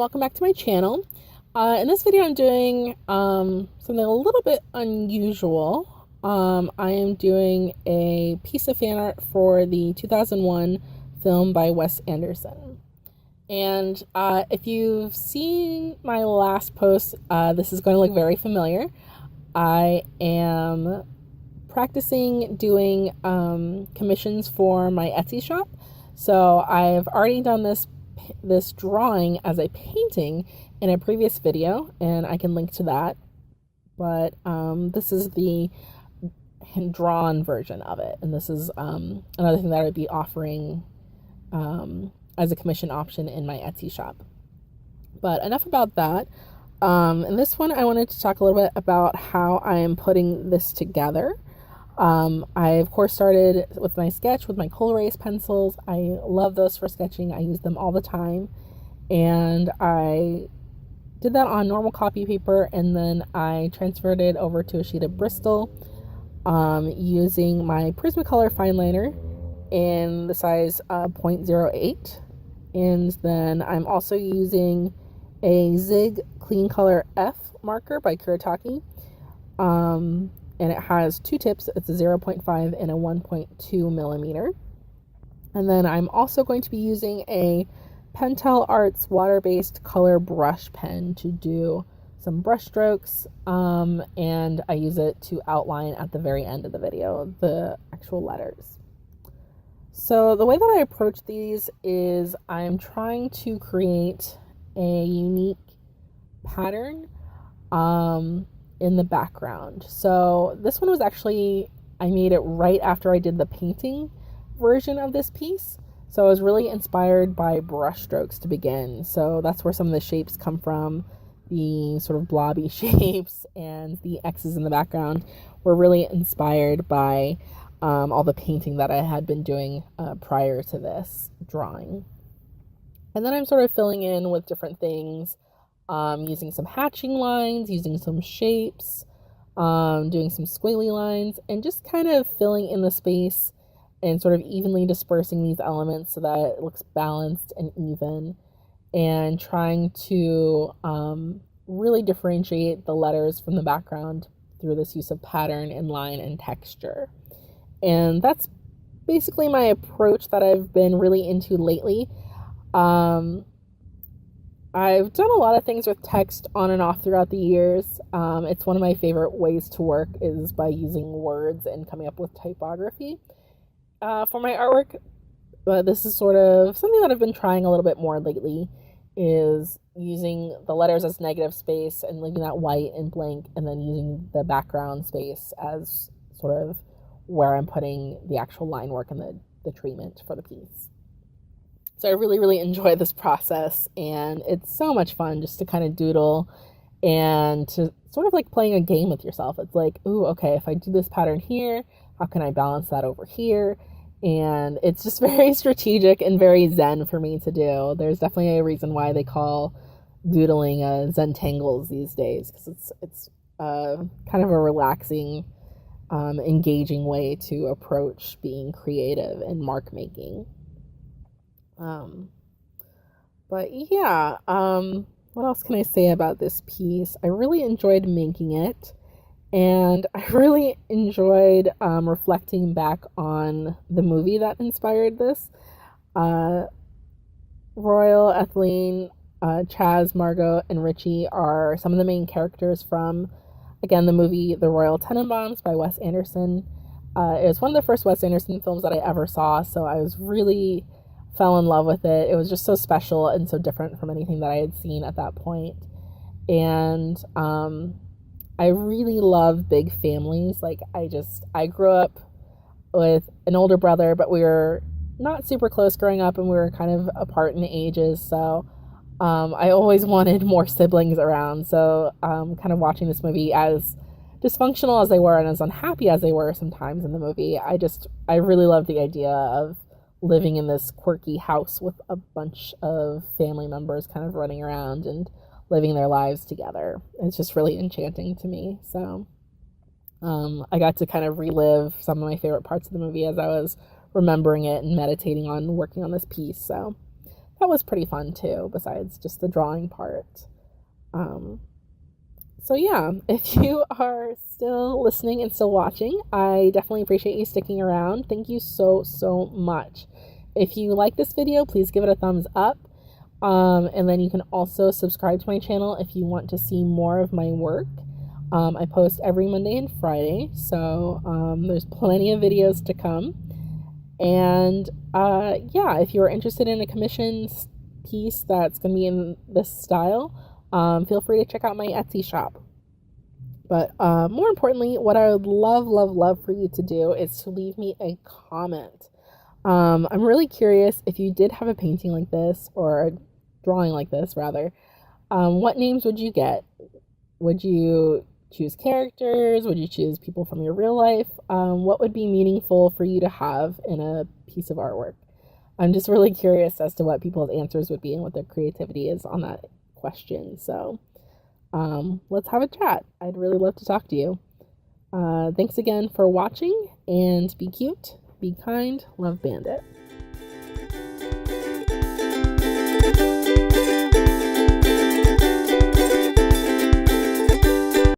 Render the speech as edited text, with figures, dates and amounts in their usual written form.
welcome back to my channel. In this video I'm doing something a little bit unusual. I am doing a piece of fan art for the 2001 film by Wes Anderson. And if you've seen my last post, this is going to look very familiar. I am practicing doing commissions for my Etsy shop. So I've already done this drawing as a painting in a previous video, and I can link to that. But this is the drawn version of it, and this is another thing that I would be offering as a commission option in my Etsy shop. But enough about that. In this one, I wanted to talk a little bit about how I am putting this together. I, of course, started with my sketch with my Kohlrace pencils. I love those for sketching. I use them all the time. And I did that on normal copy paper, and then I transferred it over to a sheet of Bristol using my Prismacolor fine liner in the size 0.08. And then I'm also using a Zig Clean Color F marker by Kuretake. And it has two tips. It's a 0.5 and a 1.2 millimeter. And then I'm also going to be using a Pentel Arts water-based color brush pen to do some brush strokes. And I use it to outline at the very end of the video the actual letters. So the way that I approach these is I'm trying to create a unique pattern in the background. So this one was actually, I made it right after I did the painting version of this piece. So I was really inspired by brush strokes to begin. So that's where some of the shapes come from. The sort of blobby shapes and the X's in the background were really inspired by all the painting that I had been doing prior to this drawing. And then I'm sort of filling in with different things, using some hatching lines, using some shapes, doing some squiggly lines, and just kind of filling in the space and sort of evenly dispersing these elements so that it looks balanced and even, and trying to really differentiate the letters from the background through this use of pattern and line and texture. And that's basically my approach that I've been really into lately. I've done a lot of things with text on and off throughout the years. It's one of my favorite ways to work is by using words and coming up with typography for my artwork. But this is sort of something that I've been trying a little bit more lately, is using the letters as negative space and leaving that white and blank, and then using the background space as sort of where I'm putting the actual line work and the treatment for the piece. So I really, really enjoy this process, and it's so much fun just to kind of doodle and to sort of like playing a game with yourself. It's like, ooh, okay, if I do this pattern here, how can I balance that over here? And it's just very strategic and very zen for me to do. There's definitely a reason why they call doodling Zentangles these days, because it's kind of a relaxing, engaging way to approach being creative and mark making. But yeah, what else can I say about this piece? I really enjoyed making it, and I really enjoyed reflecting back on the movie that inspired this. Royal, Etheline, Chaz, Margot, and Richie are some of the main characters from, again, the movie The Royal Tenenbaums by Wes Anderson. It was one of the first Wes Anderson films that I ever saw, so I was really fell in love with it. It was just so special and so different from anything that I had seen at that point. And I really love big families. Like, I grew up with an older brother, but we were not super close growing up, and we were kind of apart in ages. So I always wanted more siblings around. So kind of watching this movie, as dysfunctional as they were and as unhappy as they were sometimes in the movie, I really loved the idea of living in this quirky house with a bunch of family members kind of running around and living their lives together. It's just really enchanting to me. So I got to kind of relive some of my favorite parts of the movie as I was remembering it and meditating on working on this piece. So that was pretty fun too, besides just the drawing part. So yeah, if you are still listening and still watching, I definitely appreciate you sticking around. Thank you so, so much. If you like this video, please give it a thumbs up. And then you can also subscribe to my channel if you want to see more of my work. I post every Monday and Friday, so there's plenty of videos to come. And yeah, if you're interested in a commissioned piece that's going to be in this style, feel free to check out my Etsy shop. But more importantly, what I would love, love, love for you to do is to leave me a comment. I'm really curious if you did have a painting like this, or a drawing like this rather, what names would you get? Would you choose characters? Would you choose people from your real life? What would be meaningful for you to have in a piece of artwork? I'm just really curious as to what people's answers would be and what their creativity is on that question. So let's have a chat. I'd really love to talk to you. Thanks again for watching, and be cute, be kind, love Bandit.